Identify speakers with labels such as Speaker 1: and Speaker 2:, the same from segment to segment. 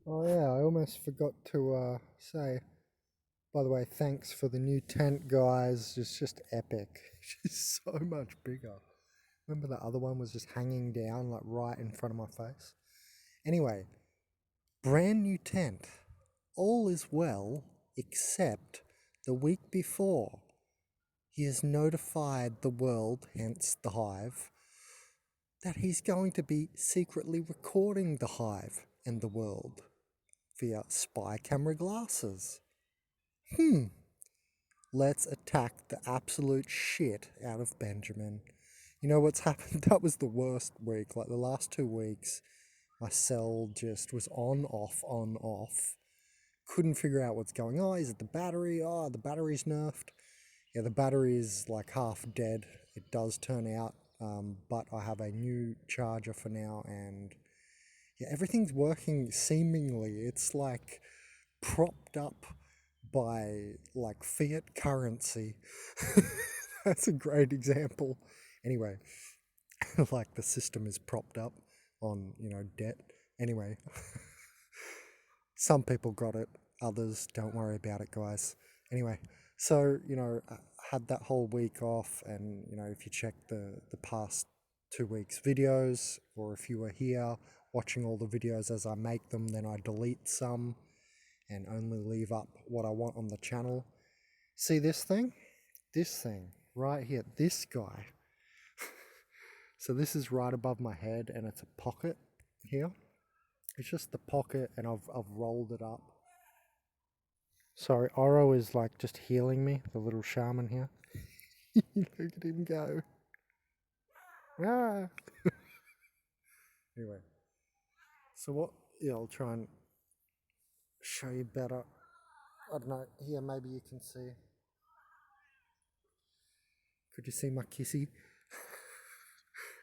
Speaker 1: Oh yeah, I almost forgot to say, by the way, thanks for the new tent, guys. It's just epic. It's so much bigger. Remember the other one was just hanging down like right in front of my face? Anyway, brand new tent. All is well, except the week before, he has notified the world, hence the hive, that he's going to be secretly recording the hive and the world via spy camera glasses. Let's attack the absolute shit out of Benjamin. You know what's happened? That was the worst week. Like the last 2 weeks, my cell just was on, off, on, off. Couldn't figure out what's going on. Is it the battery? Oh, the battery's nerfed. Yeah, the battery is like half dead. It does turn out, but I have a new charger for now, and yeah, everything's working seemingly. It's like propped up by like fiat currency. That's a great example. Anyway, like the system is propped up on, debt. Anyway, some people got it, others don't worry about it, guys. Anyway, so, I had that whole week off, and, if you check the past 2 weeks' videos, or if you were here watching all the videos as I make them, then I delete some and only leave up what I want on the channel. See this thing? This thing right here, this guy. So this is right above my head, and it's a pocket here. It's just the pocket, and I've rolled it up. Sorry, Oro is like just healing me, the little shaman here. Look at him go. Ah. Anyway, so what? Yeah, I'll try and show you better. I don't know. Here, maybe you can see. Could you see my kissy?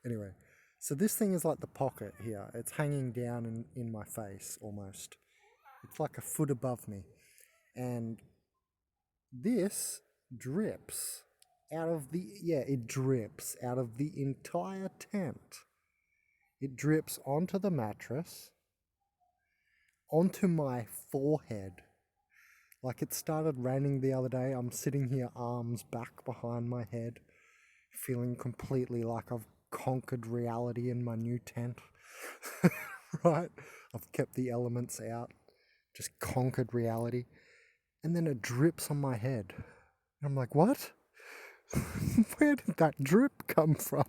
Speaker 1: Anyway, so this thing is like the pocket here. It's hanging down in my face almost. It's like a foot above me. And this drips out of it drips out of the entire tent. It drips onto the mattress, onto my forehead. Like it started raining the other day. I'm sitting here, arms back behind my head, feeling completely like I've conquered reality in my new tent. Right? I've kept the elements out, just conquered reality. And then it drips on my head. And I'm like, what? Where did that drip come from?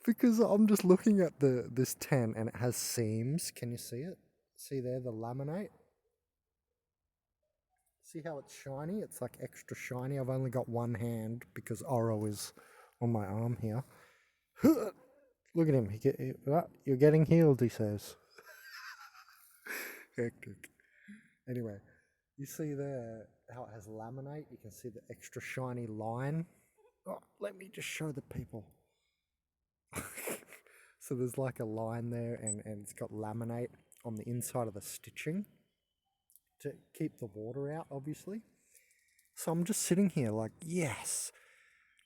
Speaker 1: Because I'm just looking at this tent, and it has seams. Can you see it? See there, the laminate? See how it's shiny? It's like extra shiny. I've only got one hand because Oro is on my arm here. Look at him. You're getting healed, he says. Hectic. Anyway, you see there how it has laminate? You can see the extra shiny line. Oh, let me just show the people. So there's like a line there, and it's got laminate on the inside of the stitching to keep the water out, obviously. So I'm just sitting here like, yes,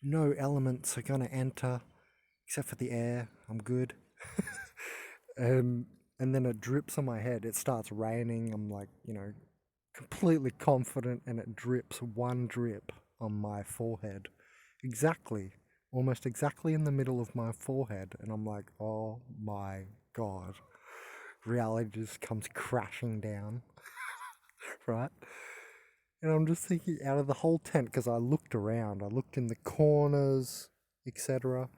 Speaker 1: no elements are going to enter except for the air. I'm good. and and then it drips on my head. It starts raining. I'm like, completely confident, and it drips one drip on my forehead. Exactly. Almost exactly in the middle of my forehead. And I'm like, oh my God. Reality just comes crashing down. Right? And I'm just thinking out of the whole tent, because I looked around, I looked in the corners, etc.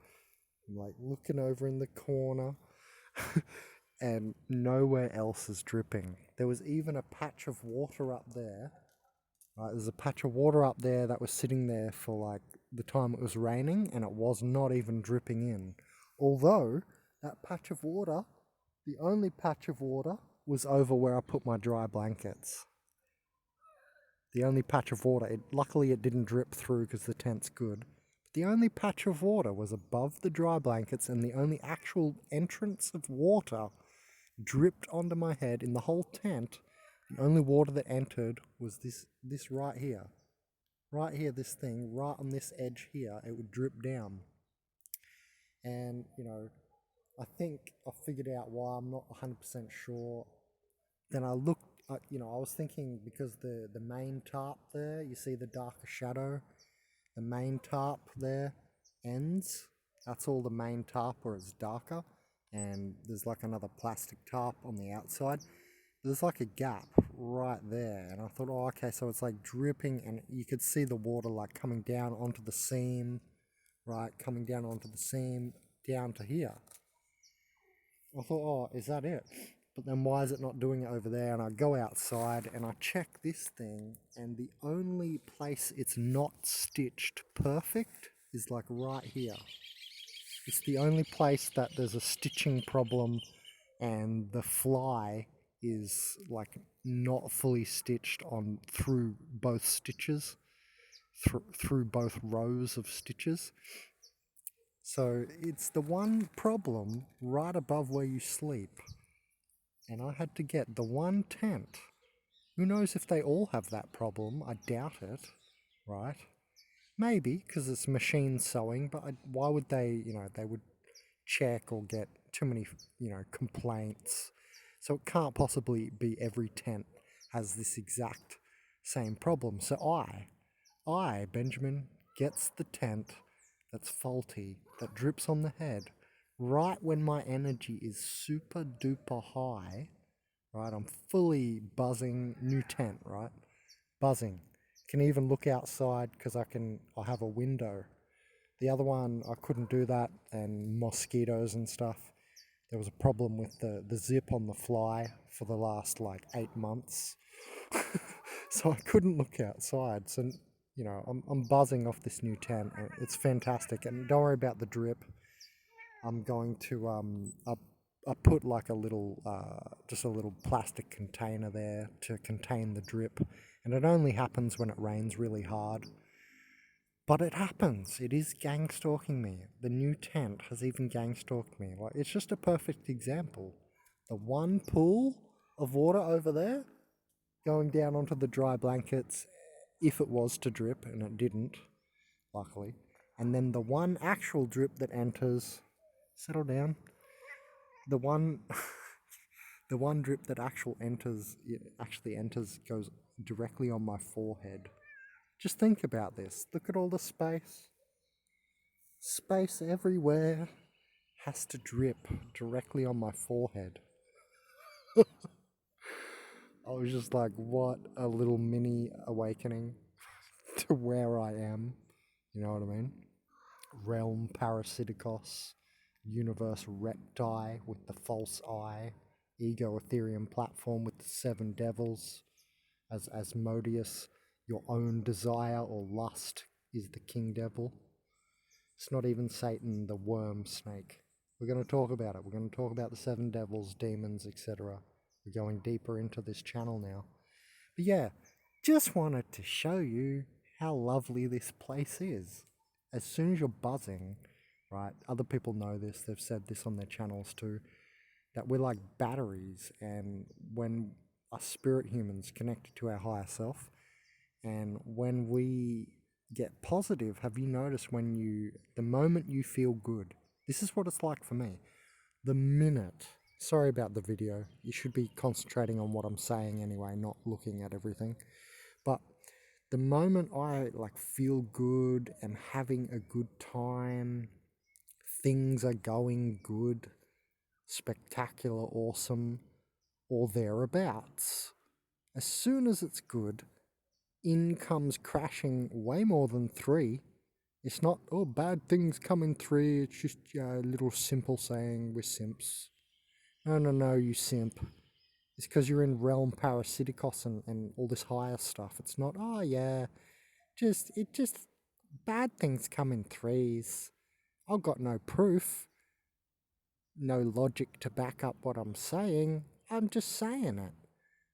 Speaker 1: I'm like looking over in the corner, and nowhere else is dripping. There was even a patch of water up there. Right, there's a patch of water up there that was sitting there for like the time it was raining, and it was not even dripping in. Although that patch of water, the only patch of water, was over where I put my dry blankets. The only patch of water, luckily it didn't drip through because the tent's good. But the only patch of water was above the dry blankets, and the only actual entrance of water dripped onto my head in the whole tent. The only water that entered was this right here. Right here, this thing, right on this edge here, it would drip down. And, I think I figured out why. I'm not 100% sure. Then I looked, I was thinking because the main tarp there, you see the darker shadow, the main tarp there ends. That's all the main tarp where it's darker. And there's like another plastic tarp on the outside. There's like a gap right there. And I thought, oh, okay, so it's like dripping and you could see the water like coming down onto the seam, right? Coming down onto the seam, down to here. I thought, oh, is that it? But then why is it not doing it over there? And I go outside and I check this thing, and the only place it's not stitched perfect is like right here. It's the only place that there's a stitching problem and the fly is like not fully stitched on through both stitches, through both rows of stitches. So it's the one problem right above where you sleep. And I had to get the one tent. Who knows if they all have that problem? I doubt it, right? Maybe, because it's machine sewing, but why would they, they would check or get too many, complaints. So it can't possibly be every tent has this exact same problem. So Benjamin, gets the tent that's faulty, that drips on the head, right when my energy is super duper high, right? I'm fully buzzing, new tent, right? Buzzing. Can even look outside because I have a window. The other one, I couldn't do that, and mosquitoes and stuff. There was a problem with the zip on the fly for the last like 8 months. So I couldn't look outside. So, I'm buzzing off this new tent. It's fantastic. And don't worry about the drip. I'm going to, I put like a little, just a little plastic container there to contain the drip. And it only happens when it rains really hard. But it happens. It is gang stalking me. The new tent has even gang stalked me. Like, it's just a perfect example. The one pool of water over there going down onto the dry blankets, if it was to drip, and it didn't, luckily. And then the one actual drip that enters, settle down. The one, the one drip that actually enters goes directly on my forehead. Just think about this. Look at all the space. Space everywhere has to drip directly on my forehead. I was just like, what a little mini awakening to where I am. You know what I mean? Realm Parasiticos, Universe Repti with the false eye, Ego Ethereum platform with the seven devils, as Asmodeus, your own desire or lust is the king devil. It's not even Satan, the worm snake. We're going to talk about it. We're going to talk about the seven devils, demons, etc. We're going deeper into this channel now. But yeah, just wanted to show you how lovely this place is. As soon as you're buzzing, right, other people know this, they've said this on their channels too, that we're like batteries, and when us spirit humans connected to our higher self, and when we get positive, have you noticed the moment you feel good, this is what it's like for me. The minute, sorry about the video, you should be concentrating on what I'm saying anyway, not looking at everything. But the moment I like feel good and having a good time, things are going good, spectacular, awesome, or thereabouts. As soon as it's good, in comes crashing way more than 3. It's not, oh, bad things come in 3. It's just a little simple saying, we're simps. No, you simp. It's because you're in realm parasiticos and all this higher stuff. It's not, oh yeah, just bad things come in 3s. I've got no proof, no logic to back up what I'm saying. I'm just saying it.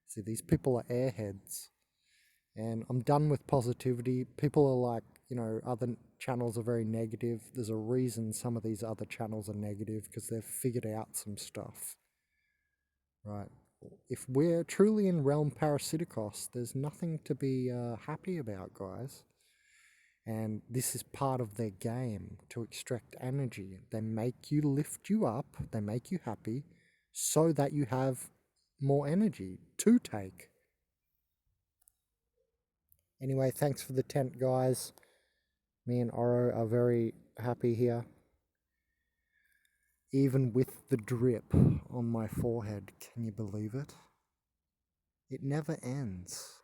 Speaker 1: See, these people are airheads. And I'm done with positivity. People are like, other channels are very negative. There's a reason some of these other channels are negative, because they've figured out some stuff. Right. If we're truly in realm parasiticos, there's nothing to be happy about, guys. And this is part of their game to extract energy. They make you lift you up, they make you happy so that you have more energy to take. Anyway, thanks for the tent, guys. Me and Oro are very happy here. Even with the drip on my forehead, can you believe it? It never ends.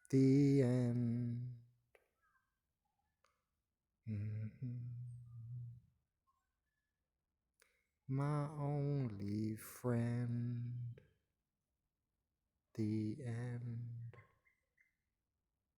Speaker 1: The end. My only friend. The end.